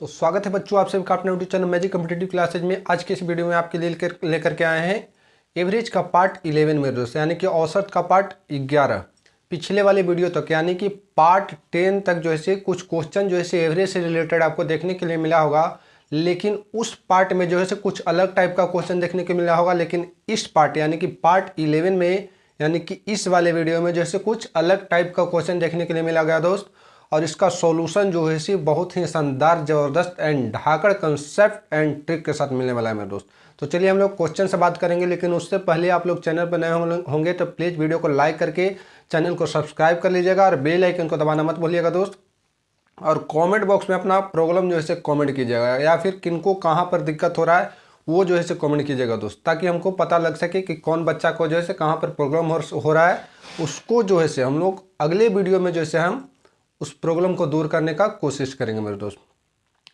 तो स्वागत है बच्चों आप सभी का अपने YouTube channel magic competitive classes में। आज के इस वीडियो में आपके लिए लेकर के आए हैं एवरेज का पार्ट 11 में दोस्त, यानी कि औसत का पार्ट 11। पिछले वाले वीडियो तक यानी कि पार्ट 10 तक जो है कुछ क्वेश्चन जो है एवरेज से रिलेटेड आपको देखने के लिए मिला होगा, लेकिन उस पार्ट में जो है कुछ अलग टाइप का क्वेश्चन देखने को मिला होगा। लेकिन इस पार्ट यानी कि पार्ट 11 में यानी कि इस वाले वीडियो में जैसे कुछ अलग टाइप का क्वेश्चन देखने के लिए मिला गया दोस्त, और इसका सॉल्यूशन जो है सी बहुत ही शानदार, ज़बरदस्त and Dhakad concept and trick के साथ मिलने वाला है मेरे दोस्त। तो चलिए हम लोग क्वेश्चन से बात करेंगे, लेकिन उससे पहले आप लोग चैनल पर नए होंगे तो प्लीज़ वीडियो को लाइक करके चैनल को सब्सक्राइब कर लीजिएगा और बेल आइकन को दबाना मत भूलिएगा दोस्त। और कमेंट बॉक्स में अपना प्रॉब्लम जो है कमेंट कीजिएगा, या फिर किनको कहाँ पर दिक्कत हो रहा है वो जो है कमेंट कीजिएगा दोस्त, ताकि हमको पता लग सके कि कौन बच्चा को जो है कहाँ पर प्रॉब्लम हो रहा है। उसको जो है हम लोग अगले वीडियो में जो है हम उस प्रॉब्लम को दूर करने का कोशिश करेंगे मेरे दोस्त।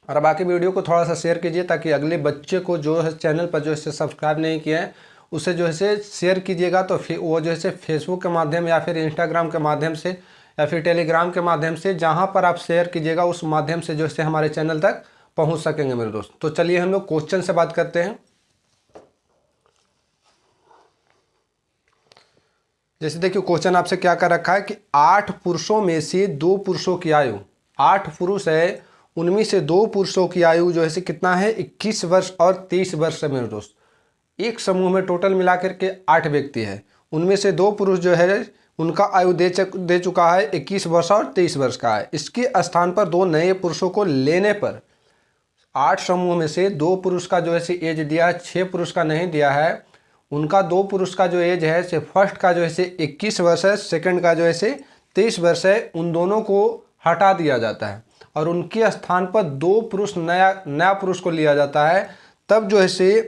और अब बाकी वीडियो को थोड़ा सा शेयर कीजिए, ताकि अगले बच्चे को जो है चैनल पर जो है सब्सक्राइब नहीं किया है उसे जो है शेयर कीजिएगा, तो फिर वो जो है फेसबुक के माध्यम या फिर इंस्टाग्राम के माध्यम से या फिर टेलीग्राम के माध्यम से, जहाँ पर आप शेयर कीजिएगा उस माध्यम से जो है हमारे चैनल तक पहुँच सकेंगे मेरे दोस्त। तो चलिए हम लोग क्वेश्चन से बात करते हैं। जैसे देखिए क्वेश्चन आपसे क्या कर रखा है कि 8 पुरुषों में से 2 पुरुषों की आयु, 8 पुरुष है उनमें से 2 पुरुषों की आयु जो है कितना है, 21 वर्ष और 23 वर्ष है मेरे दोस्त। एक समूह में टोटल मिलाकर के 8 व्यक्ति है, उनमें से 2 पुरुष जो है उनका आयु दे चुका है 21 वर्ष और 23 वर्ष का है। इसके स्थान पर 2 नए पुरुषों को लेने पर 8 समूह में से 2 पुरुष का जो है एज दिया है, 6 पुरुष का नहीं दिया है। उनका 2 पुरुष का जो एज है फर्स्ट का जो है 21 वर्ष है, सेकंड का जो है 23 वर्ष है। उन दोनों को हटा दिया जाता है और उनके स्थान पर 2 पुरुष नया पुरुष को लिया जाता है। तब जो है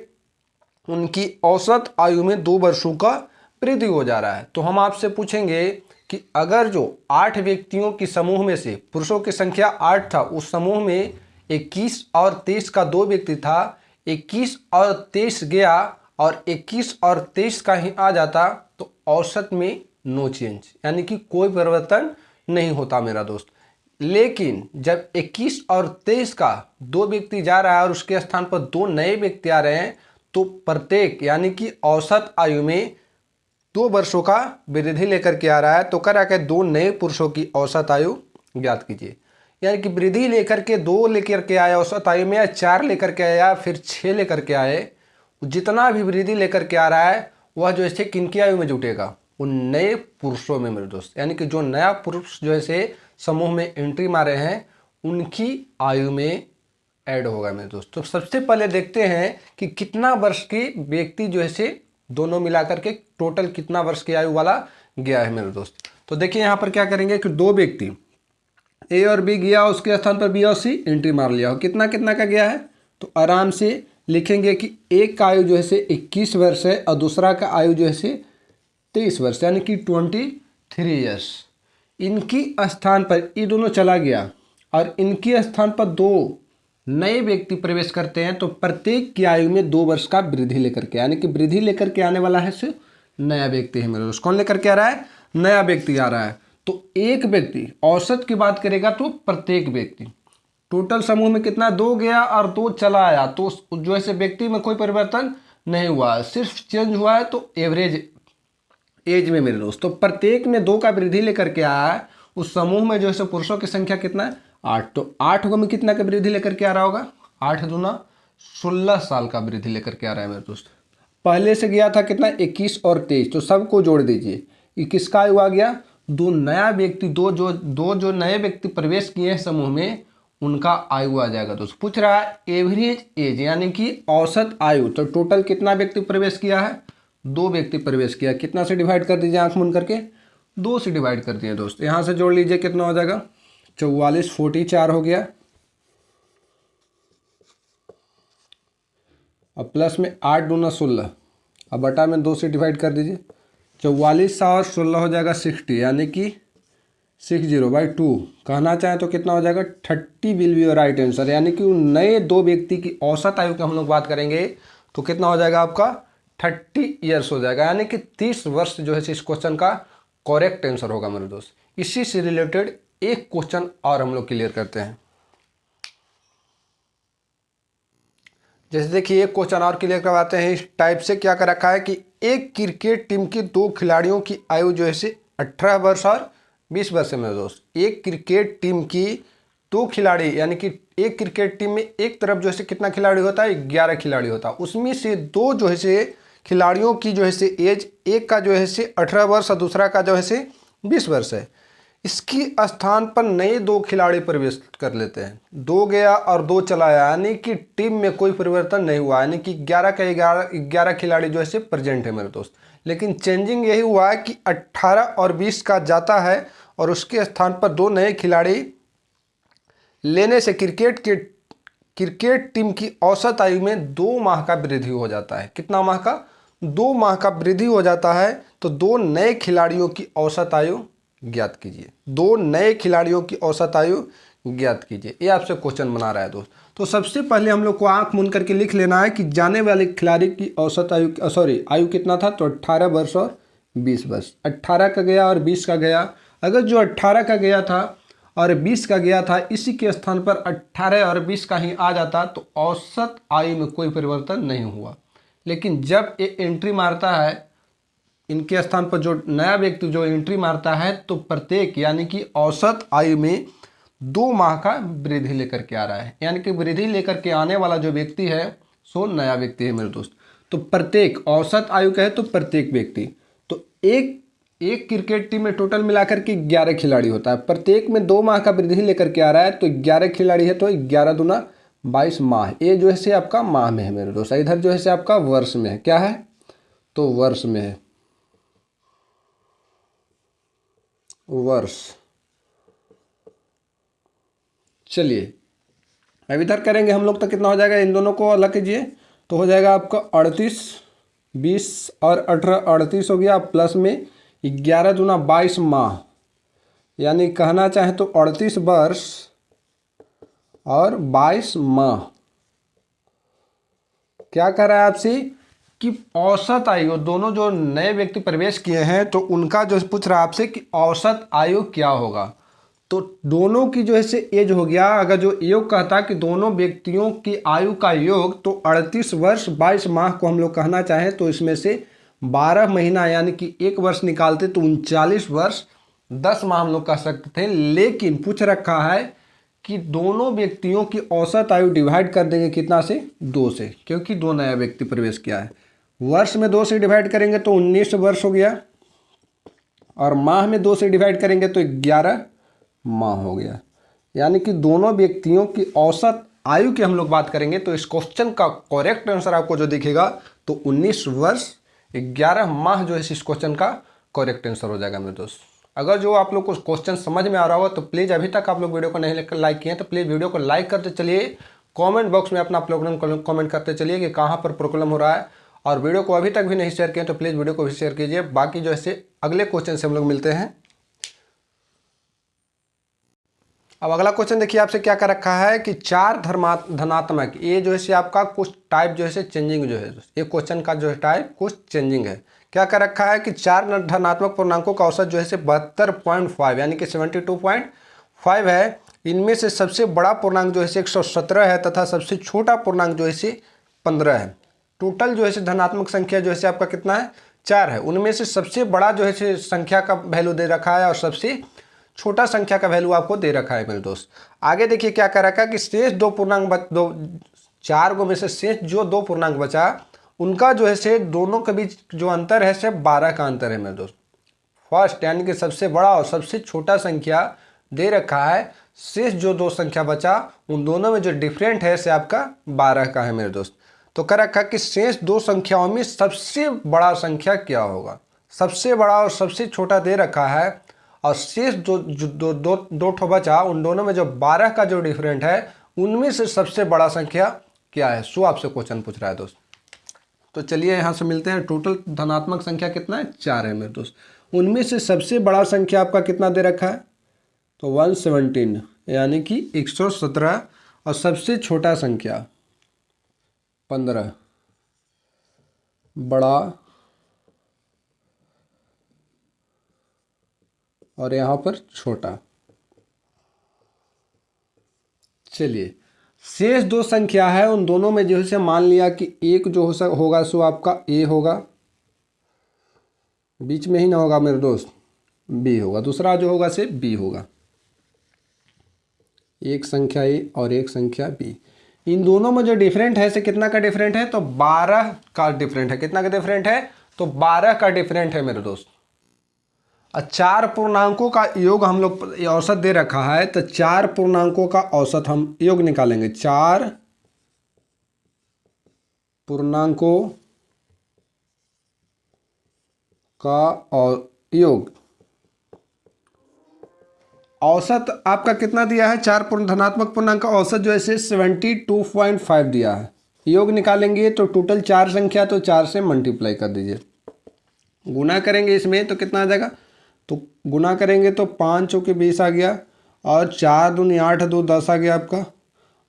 उनकी औसत आयु में 2 वर्षों का वृद्धि हो जा रहा है। तो हम आपसे पूछेंगे कि अगर जो 8 व्यक्तियों की समूह में से पुरुषों की संख्या 8 था, उस समूह में 21 और 23 का 2 व्यक्ति था, 21 और 23 गया और 21 और 23 का ही आ जाता, तो औसत में नो चेंज, यानी कि कोई परिवर्तन नहीं होता मेरा दोस्त। लेकिन जब 21 और 23 का 2 व्यक्ति जा रहा है और उसके स्थान पर 2 नए व्यक्ति आ रहे हैं, तो प्रत्येक यानी कि औसत आयु में 2 वर्षों का वृद्धि लेकर के आ रहा है। तो करा के 2 नए पुरुषों की औसत आयु ज्ञात कीजिए, यानी कि वृद्धि लेकर के 2 लेकर के आए औसत आयु में, या 4 लेकर के आया फिर 6 लेकर के आए, जितना भी वृद्धि लेकर के आ रहा है वह जो है किनकी आयु में जुटेगा, उन नए पुरुषों में मेरे दोस्त। यानी कि जो नया पुरुष जो है समूह में एंट्री मारे हैं उनकी आयु में ऐड होगा मेरे दोस्त। तो सबसे पहले देखते हैं कि कितना वर्ष के व्यक्ति जो है दोनों मिलाकर के टोटल कितना वर्ष की आयु वाला गया है मेरे दोस्त। तो देखिए यहाँ पर क्या करेंगे कि 2 व्यक्ति ए और बी गया, उसके स्थान पर बी और सी एंट्री मार लिया हो, कितना कितना का गया है, तो आराम से लिखेंगे कि एक का आयु जो है 21 वर्ष है और दूसरा का आयु जो है 23 वर्ष, यानी कि 23 ईयर्स। इनकी स्थान पर ये दोनों चला गया और इनके स्थान पर 2 नए व्यक्ति प्रवेश करते हैं, तो प्रत्येक की आयु में 2 वर्ष का वृद्धि लेकर के, यानी कि वृद्धि लेकर के आने वाला है सिर्फ नया व्यक्ति है मेरे दोस्त। कौन लेकर के आ रहा है, नया व्यक्ति आ रहा है। तो एक व्यक्ति औसत की बात करेगा तो प्रत्येक व्यक्ति, टोटल समूह में कितना 2 गया और 2 चला आया, तो जो है व्यक्ति में कोई परिवर्तन नहीं हुआ, सिर्फ चेंज हुआ है तो एवरेज एज में मेरे दोस्त। तो प्रत्येक में 2 का वृद्धि लेकर के आया है। उस समूह में जो है पुरुषों की संख्या कितना है 8, तो 8 को में कितना का वृद्धि लेकर के आ रहा होगा, 8 दूना 16 साल का वृद्धि लेकर के आ रहा है मेरे दोस्त। पहले से गया था कितना 21 और 23, तो सबको जोड़ दीजिए, 21 का आयु आ गया, 2 नया व्यक्ति, दो जो नए व्यक्ति प्रवेश किए हैं समूह में, उनका आयु आ जाएगा दोस्त। पूछ रहा है एवरेज एज यानी कि औसत आयु, तो टोटल कितना व्यक्ति प्रवेश किया है, 2 व्यक्ति प्रवेश किया। कितना से डिवाइड कर दीजिए, आंख मूंद करके 2 से डिवाइड कर दिए दोस्त। यहाँ से जोड़ लीजिए कितना हो जाएगा 44, 44 हो गया, अब प्लस में 8 दूना 16, अब बटा में 2 से डिवाइड कर दीजिए, 44 और 16 हो जाएगा 60, यानी कि 60/2 कहना चाहें तो कितना हो जाएगा 30 will be your right answer. यानी कि नए 2 व्यक्ति की औसत आयु की हम लोग बात करेंगे तो कितना हो जाएगा आपका 30 ईयर्स हो जाएगा, यानी कि 30 वर्ष जो है इस क्वेश्चन का करेक्ट आंसर होगा मेरे दोस्त। इसी से रिलेटेड एक क्वेश्चन और हम लोग क्लियर करते हैं। जैसे देखिए एक क्वेश्चन और क्लियर करवाते हैं इस टाइप से। क्या कर रखा है कि एक क्रिकेट टीम की 2 खिलाड़ियों की आयु जो है से 18 वर्ष और 20 वर्ष है मेरे दोस्त। एक क्रिकेट टीम की 2 खिलाड़ी, यानी कि एक क्रिकेट टीम में एक तरफ जो है से कितना खिलाड़ी होता है, 11 खिलाड़ी होता है। उसमें से 2 जो है से खिलाड़ियों की जो है से एज, एक का जो है से 18 वर्ष और दूसरा का जो है से 20 वर्ष है। इसकी स्थान पर नए 2 खिलाड़ी प्रवेश कर लेते हैं। 2 गया और 2 चला आया, यानी कि टीम में कोई परिवर्तन नहीं हुआ, यानी कि 11 का 11 खिलाड़ी जो है से प्रेजेंट है मेरे दोस्त। लेकिन चेंजिंग यही हुआ है कि 18 और 20 का जाता है और उसके स्थान पर 2 नए खिलाड़ी लेने से क्रिकेट टीम की औसत आयु में 2 माह का वृद्धि हो जाता है। कितना माह का? 2 माह का वृद्धि हो जाता है। तो 2 नए खिलाड़ियों की औसत आयु ज्ञात कीजिए। 2 नए खिलाड़ियों की औसत आयु ज्ञात कीजिए। ये आपसे क्वेश्चन बना रहा है दोस्त। तो सबसे पहले हम लोग को आंख मूंद करके लिख लेना है कि जाने वाले खिलाड़ी की औसत आयु कितना था, तो 18 वर्ष और 20 वर्ष। 18 का गया और 20 का गया। अगर जो 18 का गया था और 20 का गया था, इसी के स्थान पर 18 और 20 का ही आ जाता तो औसत आयु में कोई परिवर्तन नहीं हुआ। लेकिन जब ये एंट्री मारता है, इनके स्थान पर जो नया व्यक्ति जो एंट्री मारता है, तो प्रत्येक यानी कि औसत आयु में 2 माह का वृद्धि लेकर के आ रहा है। यानी कि वृद्धि लेकर के आने वाला जो व्यक्ति है सो नया व्यक्ति है मेरे दोस्त। तो प्रत्येक औसत आयु कहे तो प्रत्येक व्यक्ति, तो एक क्रिकेट टीम में टोटल मिलाकर के 11 खिलाड़ी होता है। प्रत्येक में 2 माह का वृद्धि लेकर के आ रहा है, तो 11 खिलाड़ी है तो 11 दूना 22 माह। ये जो है से आपका माह में है मेरे दोस्त। इधर जो है से आपका वर्ष में है। क्या है? तो वर्ष में है, वर्ष। चलिए अब इधर करेंगे हम लोग तो कितना हो जाएगा, इन दोनों को अलग कीजिए तो हो जाएगा आपका 38, 20 और 18, 38 हो गया, प्लस में 11 दूना 22 माह, यानी कहना चाहे तो 38 वर्ष और 22 माह। क्या कह रहा है आपसे कि औसत आयु, दोनों जो नए व्यक्ति प्रवेश किए हैं तो उनका जो पूछ रहा है आपसे कि औसत आयु क्या होगा। तो दोनों की जो है से एज हो गया। अगर जो योग कहता कि दोनों व्यक्तियों की आयु का योग, तो 38 वर्ष 22 माह को हम लोग कहना चाहें तो इसमें से 12 महीना यानी कि 1 वर्ष निकालते तो 39 वर्ष 10 माह हम लोग कह सकते थे। लेकिन पूछ रखा है कि दोनों व्यक्तियों की औसत आयु डिवाइड कर देंगे कितना से, 2 से, क्योंकि 2 नया व्यक्ति प्रवेश किया है। वर्ष में 2 से डिवाइड करेंगे तो 19 वर्ष हो गया, और माह में 2 से डिवाइड करेंगे तो 11 माह हो गया। यानी कि दोनों व्यक्तियों की औसत आयु की हम लोग बात करेंगे तो इस क्वेश्चन का करेक्ट आंसर आपको जो दिखेगा तो 19 वर्ष 11 माह जो है इस क्वेश्चन का करेक्ट आंसर हो जाएगा मेरे दोस्त। अगर जो आप लोग को क्वेश्चन समझ में आ रहा हो तो प्लीज़, अभी तक आप लोग वीडियो को नहीं लाइक किए तो प्लीज़ वीडियो को लाइक करते चलिए। कमेंट बॉक्स में अपना प्रॉब्लम कमेंट करते चलिए कि कहाँ पर प्रॉब्लम हो रहा है, और वीडियो को अभी तक भी नहीं शेयर किए तो प्लीज़ वीडियो को भी शेयर कीजिए। बाकी जो है अगले क्वेश्चन से हम लोग मिलते हैं। अब अगला क्वेश्चन देखिए आपसे क्या कर रखा है कि 4 धनात्मक, ये जो है आपका कुछ टाइप जो है चेंजिंग जो है, ये क्वेश्चन का जो है टाइप कुछ चेंजिंग है। क्या कर रखा है कि 4 धनात्मक पूर्णांकों का औसत जो है 72.5 यानी कि 72.5 है। इनमें से सबसे बड़ा पूर्णांक जो है 117 है तथा सबसे छोटा पूर्णांक जो है 15 है। टोटल जो है धनात्मक संख्या जो है आपका कितना है, 4 है। उनमें से सबसे बड़ा जो है संख्या का वैल्यू दे रखा है और सबसे छोटा संख्या का वैल्यू आपको दे रखा है मेरे दोस्त। आगे देखिए क्या कर रखा है कि शेष 2 पूर्णांक 4 को में से शेष जो 2 पूर्णांक बचा, उनका जो है दोनों के बीच जो अंतर है 12 का अंतर है मेरे दोस्त। फर्स्ट यानी कि सबसे बड़ा और सबसे छोटा संख्या दे रखा है, शेष जो 2 संख्या बचा उन दोनों में जो डिफरेंट है आपका 12 का है मेरे दोस्त। तो कर रखा कि शेष 2 संख्याओं में सबसे बड़ा संख्या क्या होगा। सबसे बड़ा और सबसे छोटा दे रखा है, और शेष दो ठो बचा, उन दोनों में जो 12 का जो डिफरेंट है उनमें से सबसे बड़ा संख्या क्या है, सो आपसे क्वेश्चन पूछ रहा है दोस्त। तो चलिए यहाँ से मिलते हैं। टोटल धनात्मक संख्या कितना है, 4 है मेरे दोस्त। उनमें से सबसे बड़ा संख्या आपका कितना दे रखा है, तो 117 यानी कि 117, और सबसे छोटा संख्या 15, बड़ा और यहाँ पर छोटा। चलिए शेष दो संख्या है उन दोनों में जो है मान लिया कि एक जो होगा सो आपका ए होगा, बीच में ही ना होगा मेरे दोस्त, बी होगा, दूसरा जो होगा से बी होगा। एक संख्या ए और एक संख्या बी, इन दोनों में जो डिफरेंट है से कितना का डिफरेंट है, तो 12 का डिफरेंट है। कितना का डिफरेंट है, तो 12 का डिफरेंट है मेरे दोस्त। और 4 पूर्णांकों का योग हम लोग औसत दे रखा है, तो 4 पूर्णांकों का औसत हम योग निकालेंगे। 4 पूर्णांकों का योग, औसत आपका कितना दिया है, 4 धनात्मक पूर्णांक का औसत जो है 72.5 दिया है। योग निकालेंगे तो टोटल 4 संख्या, तो 4 से मल्टीप्लाई कर दीजिए। गुना करेंगे इसमें तो कितना आ जाएगा, तो गुना करेंगे तो 5 चौके 20 आ गया, और 4 दूनी 8 2 10 आ गया आपका,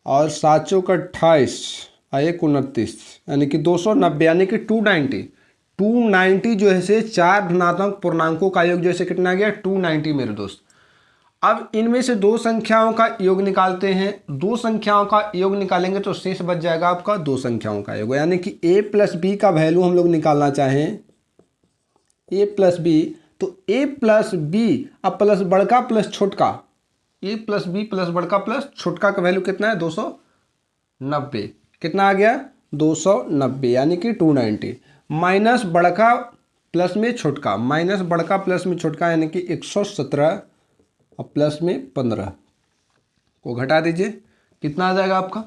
और 7 चौका 28 और 1 29, यानी कि 290, यानी कि 290 जो है से 4 धनात्मक पूर्णांकों का योग जो है कितना आ गया, 290 मेरे दोस्त। अब इनमें से दो संख्याओं का योग निकालते हैं। दो संख्याओं का योग निकालेंगे तो शेष बच जाएगा आपका दो संख्याओं का योग, यानी कि a प्लस बी का वैल्यू हम लोग निकालना चाहें, a प्लस बी, तो a प्लस बी अब प्लस बड़का प्लस छोटका, a प्लस बी प्लस बड़का प्लस छोटका का वैल्यू कितना है, 290। कितना आ गया, 290, यानी कि 290 माइनस बड़का प्लस में छोटका, माइनस बड़का प्लस में छोटका, यानी कि 117 और प्लस में 15 को घटा दीजिए, कितना आ जाएगा आपका,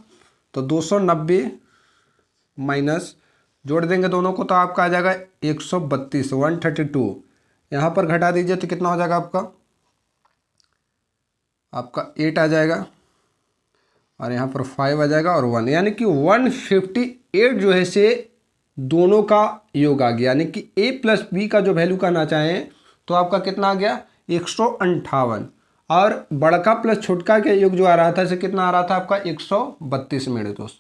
तो 290 माइनस जोड़ देंगे दोनों को तो आपका आ जाएगा 132, 132। यहाँ पर घटा दीजिए तो कितना हो जाएगा आपका 8 आ जाएगा, और यहाँ पर 5 आ जाएगा और 1, यानी कि 158 जो है से दोनों का योग आ गया। यानी कि a प्लस बी का जो वैल्यू करना चाहें तो आपका कितना आ गया, 158, और बड़का प्लस छोटका के योग जो आ रहा था इसे कितना आ रहा था आपका 132 मेरे दोस्त।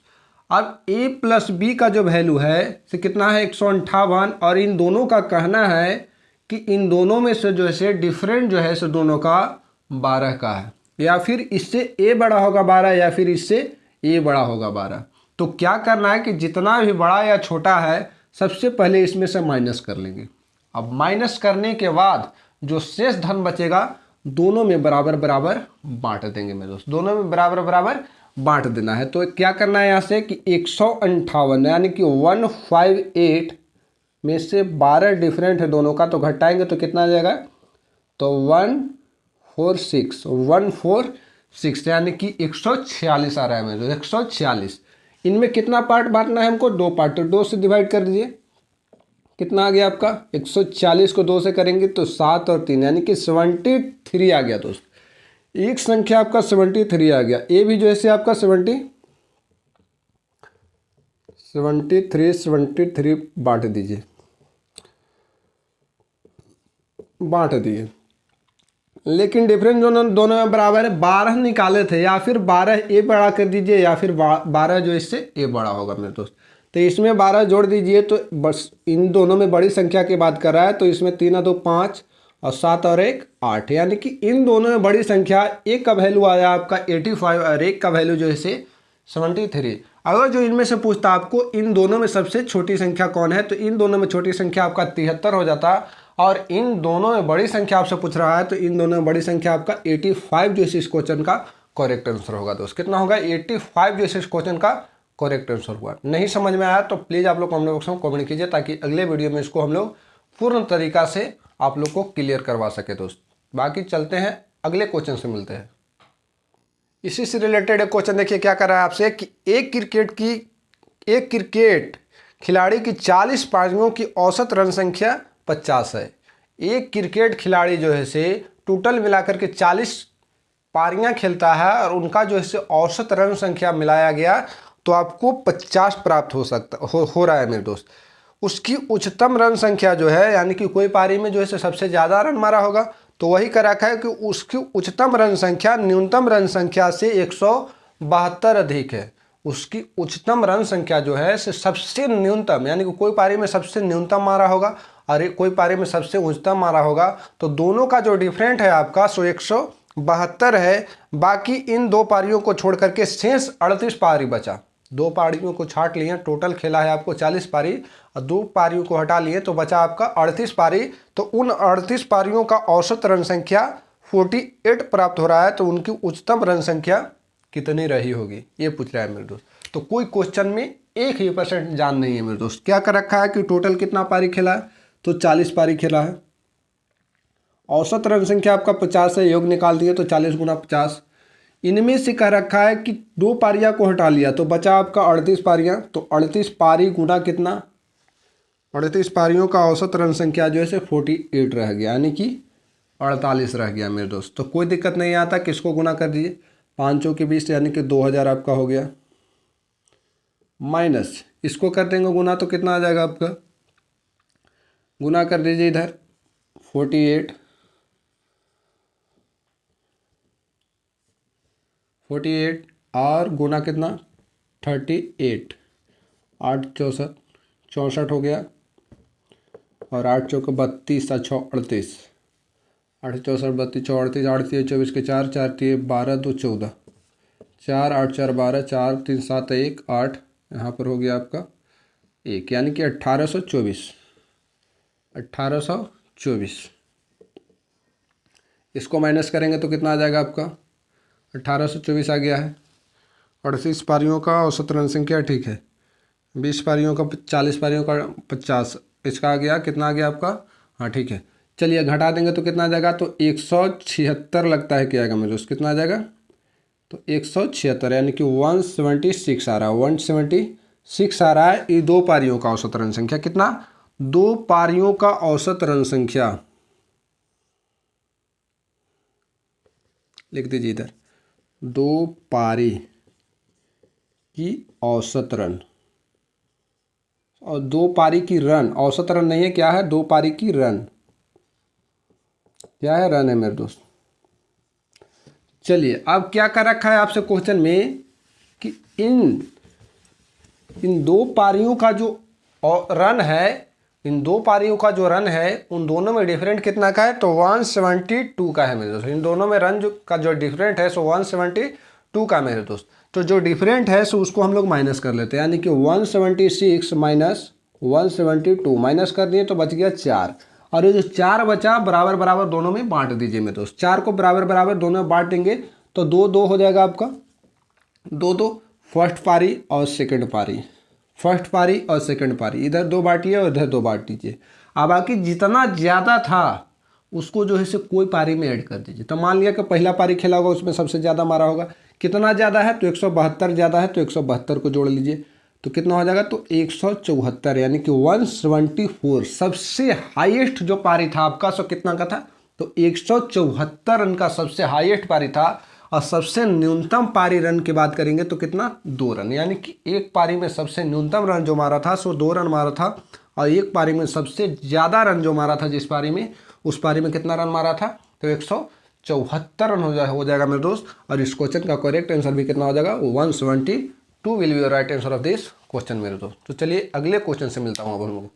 अब a प्लस बी का जो वैल्यू है से कितना है 158, और इन दोनों का कहना है कि इन दोनों में से जो है डिफरेंट जो है से दोनों का 12 का है, या फिर इससे a बड़ा होगा 12 या फिर इससे a बड़ा होगा 12। तो क्या करना है कि जितना भी बड़ा या छोटा है सबसे पहले इसमें से माइनस कर लेंगे। अब माइनस करने के बाद जो शेष धन बचेगा दोनों में बराबर बराबर बांट देंगे मेरे दोस्त, दोनों में बराबर बराबर बांट देना है। तो क्या करना है यहाँ से कि 158 यानी कि 158 में से 12 डिफरेंट है दोनों का, तो घटाएंगे तो कितना आ जाएगा, तो 146 यानी कि 146 आ रहा है मेरे, 146। इनमें कितना पार्ट बांटना है हमको, 2 पार्ट, तो 2 से डिवाइड कर दीजिए, कितना आ गया आपका 140 को 2 से करेंगे तो 7 और 3, यानी कि 73 आ गया दोस्त। एक संख्या आपका 73 आ गया। ए भी जो है आपका 73 बांट दीजिए, बांट दिए, लेकिन डिफरेंस दोनों में बराबर है। 12 निकाले थे, या फिर 12 ए बड़ा कर दीजिए, या फिर 12 जो इससे ए बड़ा होगा मेरे दोस्त। तो इसमें 12 जोड़ दीजिए, तो बस इन दोनों में बड़ी संख्या की बात कर रहा है, तो इसमें 3 और 2 5 और 7 और 1 8, यानी कि इन दोनों में बड़ी संख्या एक का वैल्यू आया आपका 85 और एक का वैल्यू जो है 73। अगर जो इनमें से पूछता आपको इन दोनों में सबसे छोटी संख्या कौन है, तो इन दोनों में छोटी संख्या आपका 73 हो जाता, और इन दोनों में बड़ी संख्या आपसे पूछ रहा है तो इन दोनों में बड़ी संख्या आपका 85 जो इस क्वेश्चन का करेक्ट आंसर होगा दोस्त। कितना होगा, 85 जो इस क्वेश्चन का करेक्ट आंसर हुआ। नहीं समझ में आया तो प्लीज़ आप लोग कमेंट बॉक्स में कमेंट कीजिए, ताकि अगले वीडियो में इसको हम लोग पूर्ण तरीका से आप लोग को क्लियर करवा सके दोस्त। बाकी चलते हैं अगले क्वेश्चन से मिलते हैं। इसी से रिलेटेड एक क्वेश्चन देखिए क्या कर रहा है आपसे कि एक क्रिकेट खिलाड़ी की 40 पारियों की औसत रन संख्या 50 है। एक क्रिकेट खिलाड़ी जो है से टोटल मिलाकर के 40 पारियां खेलता है, और उनका जो है औसत रन संख्या मिलाया गया तो आपको 50 प्राप्त हो रहा है मेरे दोस्त। उसकी उच्चतम रन संख्या जो है, यानी कि कोई पारी में जो है सबसे ज़्यादा रन मारा होगा, तो वही कर रखा है कि उसकी उच्चतम रन संख्या न्यूनतम रन संख्या से 172 अधिक है। उसकी उच्चतम रन संख्या जो है सबसे न्यूनतम, यानी कि कोई पारी में सबसे न्यूनतम मारा होगा और कोई पारी में सबसे उच्चतम मारा होगा, तो दोनों का जो डिफरेंट है आपका 100 72 है। बाकी इन 2 पारियों को छोड़ करके शेष 38 पारी बचा। 2 पारियों को छाट लिए, टोटल खेला है आपको 40 पारी और 2 पारियों को हटा लिए तो बचा आपका 38 पारी। तो उन 38 पारियों का औसत रन संख्या 48 प्राप्त हो रहा है। तो उनकी उच्चतम रन संख्या कितनी रही होगी, ये पूछ रहा है मेरे दोस्त। तो कोई क्वेश्चन में 1% जान नहीं है मेरे दोस्त। क्या कर रखा है कि टोटल कितना पारी खेला है, तो 40 पारी खेला है। औसत रन संख्या आपका 50 है, योग निकाल दिए तो 40 गुना 50। इनमें से कह रखा है कि 2 पारियां को हटा लिया तो बचा आपका 38 पारियां। तो 38 पारी गुना कितना, 38 पारियों का औसत रन संख्या जो है से 48 रह गया, यानी कि 48 रह गया मेरे दोस्त। तो कोई दिक्कत नहीं आता, किसको गुना कर दीजिए 5 चौके 20 यानी कि 2000 आपका हो गया। माइनस इसको कर देंगे गुना तो कितना आ जाएगा आपका, गुना कर दीजिए इधर 48 और गुना कितना 38, 8 64 64 हो गया और 8 चौके 32 और 6 38, 8 64 32 6 38, 8 3 24 के 4 4 3 12 2 14, 4 8 4 12 4 3 7 1 8, यहाँ पर हो गया आपका 1, यानी कि 1824। इसको माइनस करेंगे तो कितना आ जाएगा आपका 1824 आ गया है। 38 पारियों का औसत रन संख्या ठीक है, 20 पारियों का 40 पारियों का 50, इसका आ गया कितना आ गया आपका, हाँ ठीक है। चलिए घटा देंगे तो कितना आ जाएगा, तो 176 लगता है क्या आएगा मेरे दोस्त, कितना आ जाएगा, तो 176 यानी कि 176 आ रहा है, 176 आ रहा है। ये 2 पारियों का औसत रन संख्या कितना, 2 पारियों का औसत रन संख्या लिख दीजिए इधर, 2 पारी की औसत रन, और 2 पारी की रन, औसत रन नहीं है, क्या है 2 पारी की रन, क्या है रन है मेरे दोस्त। चलिए अब क्या कर रखा है आपसे क्वेश्चन में कि इन 2 पारियों का जो रन है, इन 2 पारियों का जो रन है उन दोनों में डिफरेंट कितना का है, तो 172 का है मेरे दोस्त। इन दोनों में रन का जो डिफरेंट है सो 172 का मेरे दोस्त। तो जो डिफरेंट है सो उसको हम लोग माइनस कर लेते हैं, यानी कि 176 माइनस 172 माइनस कर दिए तो बच गया 4, और ये जो 4 बचा बराबर बराबर दोनों में बांट दीजिए मेरे दोस्त। 4 को बराबर बराबर दोनों में बांट देंगे तो 2-2 हो जाएगा आपका, 2-2 फर्स्ट पारी और सेकंड पारी, फर्स्ट पारी और सेकंड पारी, इधर 2 बांटिए और इधर 2 बांट दीजिए। अब बाकी जितना ज़्यादा था उसको जो है से कोई पारी में ऐड कर दीजिए। तो मान लिया कि पहला पारी खेला होगा उसमें सबसे ज़्यादा मारा होगा, कितना ज़्यादा है तो 172 ज़्यादा है तो 172 को जोड़ लीजिए तो कितना हो जाएगा, तो 174 यानी कि 174 सबसे हाईएस्ट जो पारी था आपका सो कितना का था, तो 174 रन का सबसे हाईएस्ट पारी था। और सबसे न्यूनतम पारी रन की बात करेंगे तो कितना, 2 रन, यानी कि एक पारी में सबसे न्यूनतम रन जो मारा था सो 2 रन मारा था, और एक पारी में सबसे ज़्यादा रन जो मारा था जिस पारी में, उस पारी में कितना रन मारा था, तो 174 रन हो जाएगा मेरे दोस्त। और इस क्वेश्चन का करेक्ट आंसर भी कितना हो जाएगा, 172 will be the right answer of this question मेरे दोस्त। तो चलिए अगले क्वेश्चन से मिलता हूँ अब हम लोग।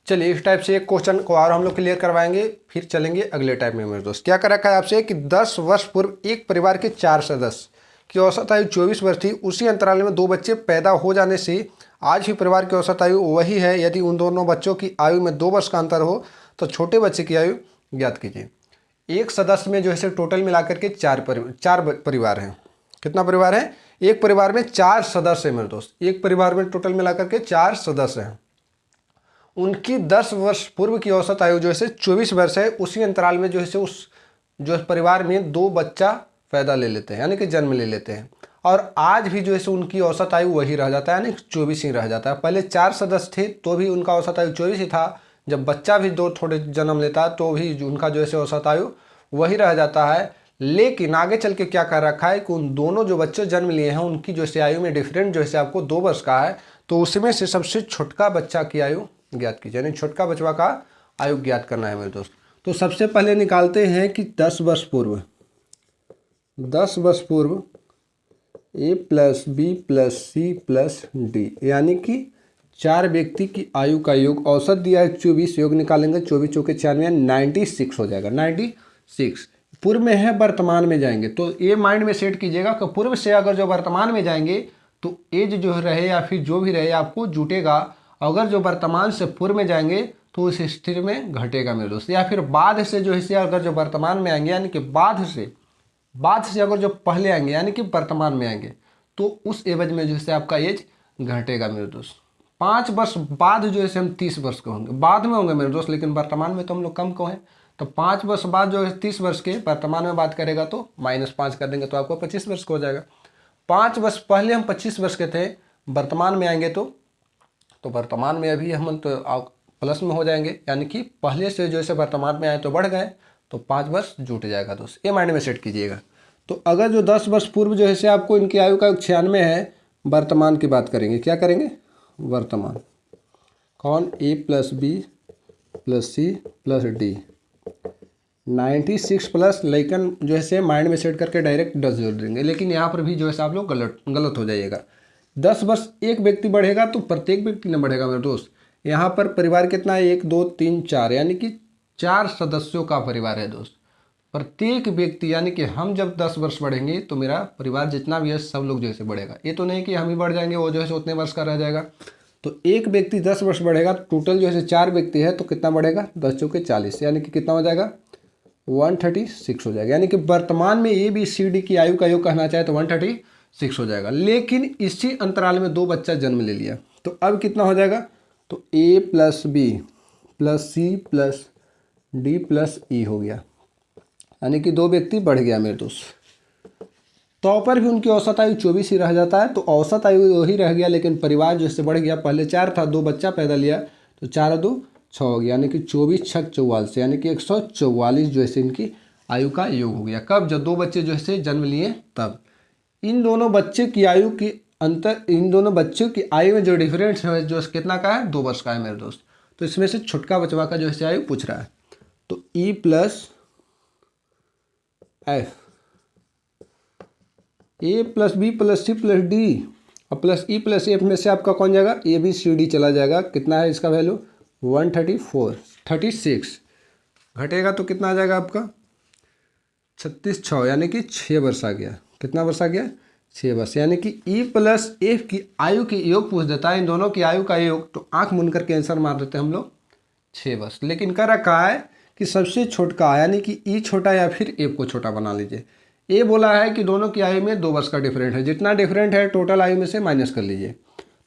चलिए इस टाइप से एक क्वेश्चन को और हम लोग क्लियर करवाएंगे, फिर चलेंगे अगले टाइप में मेरे दोस्त। क्या कर रखा है आपसे कि 10 वर्ष पूर्व एक परिवार के 4 सदस्य की औसत आयु 24 वर्ष थी। उसी अंतराल में 2 बच्चे पैदा हो जाने से आज भी परिवार की औसत आयु वही है। यदि उन दोनों बच्चों की आयु में 2 वर्ष का अंतर हो तो छोटे बच्चे की आयु ज्ञात कीजिए। एक सदस्य में जो है टोटल मिलाकर के 4 परिवार हैं। कितना परिवार है, एक परिवार में 4 सदस्य हैं मेरे दोस्त। एक परिवार में टोटल मिलाकर के 4 सदस्य हैं। उनकी 10 वर्ष पूर्व की औसत आयु जो है 24 वर्ष है। उसी अंतराल में जो है उस जो परिवार में 2 बच्चा पैदा ले लेते हैं, यानी कि जन्म ले लेते हैं, और आज भी जो है उनकी औसत आयु वही रह जाता है, यानी 24 ही रह जाता है। पहले 4 सदस्य थे तो भी उनका औसत आयु 24 ही था। जब बच्चा भी 2 थोड़े जन्म लेता है तो भी उनका जो है औसत आयु वही रह जाता है। लेकिन आगे चल के क्या कर रखा है कि उन दोनों जो बच्चे जन्म लिए हैं उनकी जो है आयु में डिफरेंट जो है आपको 2 वर्ष का है। तो उसमें से सबसे छोटका बच्चा की आयु ज्ञात कीजिए, यानी छोटका बचवा का आयु ज्ञात करना है मेरे दोस्त। तो सबसे पहले निकालते हैं कि 10 वर्ष पूर्व A plus B plus C plus D, यानी कि 4 व्यक्ति की आयु का योग, औसत दिया है 24, योग निकालेंगे 24 चौके 96 96 हो जाएगा, 96। पूर्व में है, वर्तमान में जाएंगे, तो ये माइंड में सेट कीजिएगा कि पूर्व से अगर जो वर्तमान में जाएंगे तो एज जो रहे या फिर जो भी रहे आपको जुटेगा। अगर जो वर्तमान से पूर्व में जाएंगे तो उस स्थिति में घटेगा मेरे दोस्त। या फिर बाद से जो है अगर जो वर्तमान में आएंगे यानी कि बाद से अगर जो पहले आएंगे यानी कि वर्तमान में आएंगे तो उस एवज में जो है आपका एज घटेगा मेरे दोस्त। 5 वर्ष बाद जो है हम 30 वर्ष के होंगे, बाद में होंगे मेरे दोस्त, लेकिन वर्तमान में तो हम लोग कम को हैं। तो 5 वर्ष बाद जो है 30 वर्ष के वर्तमान में बात करेगा तो -5 कर देंगे तो आपको 25 वर्ष का हो जाएगा। 5 वर्ष पहले हम 25 वर्ष के थे, वर्तमान में आएंगे तो वर्तमान में अभी हम तो प्लस में हो जाएंगे, यानी कि पहले से जो है वर्तमान में आए तो बढ़ गए, तो 5 वर्ष जुट जाएगा दोस्त। ये माइंड में सेट कीजिएगा। तो अगर जो 10 वर्ष पूर्व जो है आपको इनकी आयु का 96 है, वर्तमान की बात करेंगे, क्या करेंगे वर्तमान, कौन A + B + C + D 96 plus, लेकिन जो है माइंड में सेट करके डायरेक्ट 10 जोड़ देंगे। लेकिन यहाँ पर भी जो है आप लोग गलत हो जाइएगा। 10 वर्ष एक व्यक्ति बढ़ेगा तो प्रत्येक व्यक्ति न बढ़ेगा मेरे दोस्त। यहाँ पर परिवार कितना है, 1 2 3 4, यानी कि 4 सदस्यों का परिवार है दोस्त। प्रत्येक व्यक्ति यानी कि हम जब 10 वर्ष बढ़ेंगे तो मेरा परिवार जितना भी है सब लोग जैसे बढ़ेगा। ये तो नहीं कि हम ही बढ़ जाएंगे, वो जो है उतने वर्ष का रह जाएगा। तो एक व्यक्ति 10 वर्ष बढ़ेगा, टोटल जो है 4 व्यक्ति है तो कितना बढ़ेगा, 10 चौके 40, यानी कि कितना हो जाएगा 136 हो जाएगा। यानी कि वर्तमान में ABCD की आयु का योग कहना चाहे तो 136 हो जाएगा। लेकिन इसी अंतराल में 2 बच्चा जन्म ले लिया तो अब कितना हो जाएगा, तो A + B + C + D + E हो गया, यानी कि 2 व्यक्ति बढ़ गया मेरे दोस्त। तो पर भी उनकी औसत आयु 24 ही रह जाता है, तो औसत आयु वही रह गया, लेकिन परिवार जो इससे बढ़ गया। पहले 4 था, 2 बच्चा पैदा लिया तो 4 2 6 हो गया, यानी कि 24 6 44, यानी कि 144 जो है इनकी आयु का योग हो गया। कब, जब 2 बच्चे जो है जन्म लिए तब। इन दोनों बच्चे की आयु की अंतर, इन दोनों बच्चों की आयु में जो डिफरेंस है जो कितना का है, 2 वर्ष का है मेरे दोस्त। तो इसमें से छुटका बचवा का जो है आयु पूछ रहा है। तो E + F, A + B + C + D और + E + F में से आपका कौन जाएगा, ABCD चला जाएगा। कितना है इसका वैल्यू 134 36, घटेगा तो कितना आ जाएगा आपका 36 6, यानी कि 6 वर्ष आ गया। कितना वर्ष आ गया, 6 वर्ष, यानी कि E + F की आयु के योग पूछ देता है, इन दोनों की आयु का योग, तो आंख मूंद करके आंसर मार देते हैं हम लोग 6 वर्ष। लेकिन कह रखा है कि सबसे छोटा यानी कि E छोटा या फिर F को छोटा बना लीजिए। ये बोला है कि दोनों की आयु में 2 वर्ष का डिफरेंट है, जितना डिफरेंट है टोटल आयु में से माइनस कर लीजिए।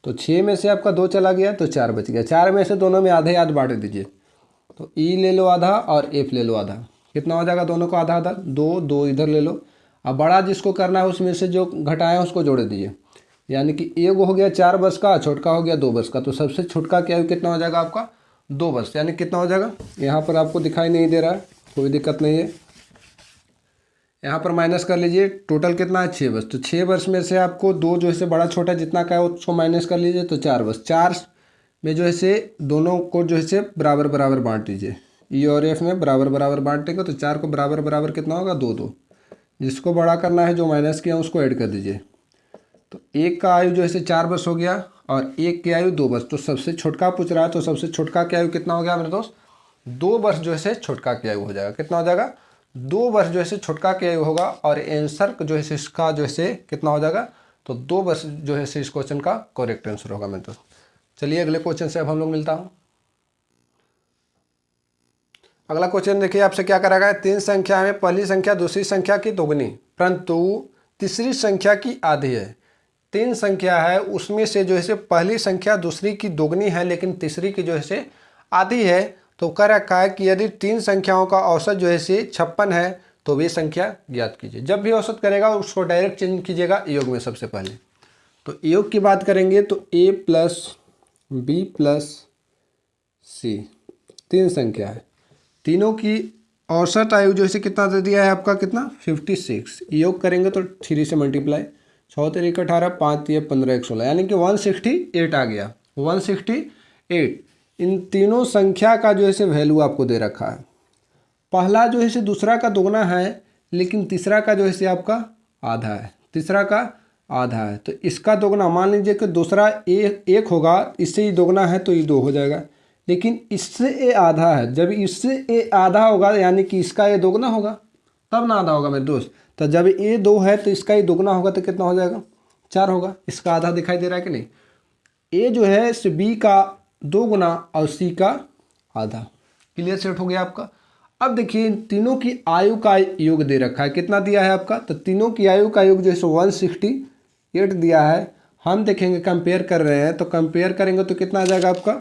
तो 6 में से आपका 2 चला गया तो 4 बच गया। 4 में से दोनों में आधे आध बांट दीजिए, तो E ले लो आधा और F ले लो आधा। कितना हो जाएगा दोनों को आधा आधा, 2 2 इधर ले लो। अब बड़ा जिसको करना है उसमें से जो घटाए हैं उसको जोड़ दीजिए, यानी कि एक हो गया 4 वर्ष का, छोटका हो गया 2 वर्ष का। तो सबसे छोटका की आयु कितना हो जाएगा आपका 2 वर्ष, यानी कितना हो जाएगा, यहाँ पर आपको दिखाई नहीं दे रहा है, कोई दिक्कत नहीं है, यहाँ पर माइनस कर लीजिए। टोटल कितना है 6 वर्ष। तो 6 वर्ष में से आपको 2 जो है बड़ा छोटा जितना का है उसको माइनस कर लीजिए, तो 4 वर्ष। 4 में जो है दोनों को जो है बराबर बराबर बांट दीजिए। E और F में बराबर बराबर बांटेंगे तो 4 को बराबर बराबर कितना होगा 2 2, जिसको बड़ा करना है जो माइनस किया उसको ऐड कर दीजिए। तो एक का आयु जो है 4 वर्ष हो गया और एक की आयु 2 वर्ष। तो सबसे छोटका पूछ रहा है, तो सबसे छोटका की आयु कितना हो गया मेरे दोस्त, 2 वर्ष जो है छोटका की आयु हो जाएगा। कितना हो जाएगा 2 वर्ष जो है छोटका की आयु होगा, और आंसर जो है इसका जो है कितना हो जाएगा, तो 2 वर्ष जो है इस क्वेश्चन का करेक्ट आंसर होगा मेरे दोस्त। चलिए अगले क्वेश्चन से अब हम लोग मिलता हूँ। अगला क्वेश्चन देखिए आपसे क्या करा गया है, 3 संख्या में पहली संख्या दूसरी संख्या की दोगुनी परंतु तीसरी संख्या की आधी है। 3 संख्या है उसमें से जो है पहली संख्या दूसरी की दोगुनी है लेकिन तीसरी की जो है आधी है। तो कह रखा है कि यदि 3 संख्याओं का औसत जो है 56 है तो वे संख्या ज्ञात कीजिए। जब भी औसत करेगा उसको डायरेक्ट चेंज कीजिएगा योग में सबसे पहले। तो योग की बात करेंगे तो A + B + C 3 संख्या है, तीनों की औसत आयु जो है कितना दे दिया है आपका, कितना 56। योग करेंगे तो 3 से मल्टीप्लाई, 6 3 18, 5 3 15 1 16, यानी कि 168 आ गया 168। इन तीनों संख्या का जो है वैल्यू आपको दे रखा है। पहला जो है दूसरा का दोगुना है लेकिन तीसरा का जो है आपका आधा है, तीसरा का आधा है। तो इसका दोगुना मान लीजिए कि दूसरा 1 होगा, इससे ही दोगुना है तो ये 2 हो जाएगा, लेकिन इससे ये आधा है। जब इससे ये आधा होगा यानी कि इसका ये दोगुना होगा, तब ना आधा होगा मेरे दोस्त। तो जब ए 2 है तो इसका ही दुगना होगा तो कितना हो जाएगा, 4 होगा। इसका आधा दिखाई दे रहा है कि नहीं। ए जो है इस बी का 2 गुना और सी का आधा। क्लियर सेट हो गया आपका। अब देखिए तीनों की आयु का योग दे रखा है, कितना दिया है आपका, तो तीनों की आयु का योग जो है 168 दिया है। हम देखेंगे कंपेयर कर रहे हैं तो कंपेयर करेंगे तो कितना आ जाएगा आपका,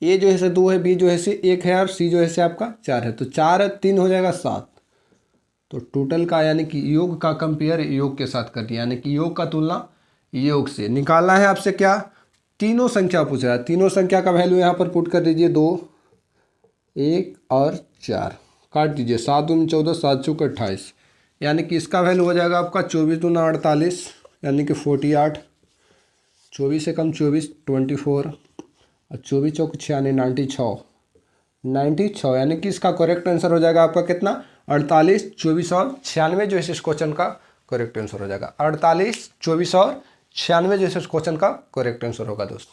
ए जो है से 2 है, बी जो है से 1 है और सी जो है से आपका 4 है। तो 4 3 हो जाएगा 7। तो टोटल का यानी कि योग का कंपेयर योग के साथ कर दिया, यानी कि योग का तुलना योग से। निकालना है आपसे क्या, तीनों संख्या पूछ रहा है। तीनों संख्या का वैल्यू यहाँ पर पुट कर दीजिए, 2 1 और 4 काट दीजिए, 7 दूनी 14 7 चौक 28, यानी कि इसका वैल्यू हो जाएगा आपका 24 दूना 48 यानी कि 48, 24 से कम 24 24 और 24 चौक 96 96 यानी कि इसका करेक्ट आंसर हो जाएगा आपका कितना, 48 24 और 96 जो है इस क्वेश्चन का करेक्ट आंसर हो जाएगा। 48 24 और 96 जो है इस क्वेश्चन का करेक्ट आंसर होगा दोस्त।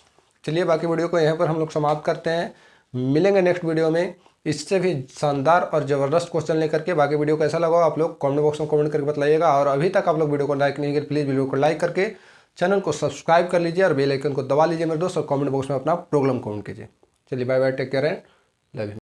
चलिए बाकी वीडियो को यहाँ पर हम लोग समाप्त करते हैं, मिलेंगे नेक्स्ट वीडियो में इससे भी शानदार और ज़बरदस्त क्वेश्चन लेकर के। बाकी वीडियो कैसा लगा आप लोग कमेंट बॉक्स में कमेंट करके बताइएगा। और अभी तक आप लोग वीडियो को लाइक नहीं किए प्लीज़ वीडियो को लाइक करके चैनल को सब्सक्राइब कर लीजिए और बेल आइकन को दबा लीजिए मेरे दोस्त, और कमेंट बॉक्स में अपना प्रॉब्लम कमेंट कीजिए। चलिए bye bye, take care and love you.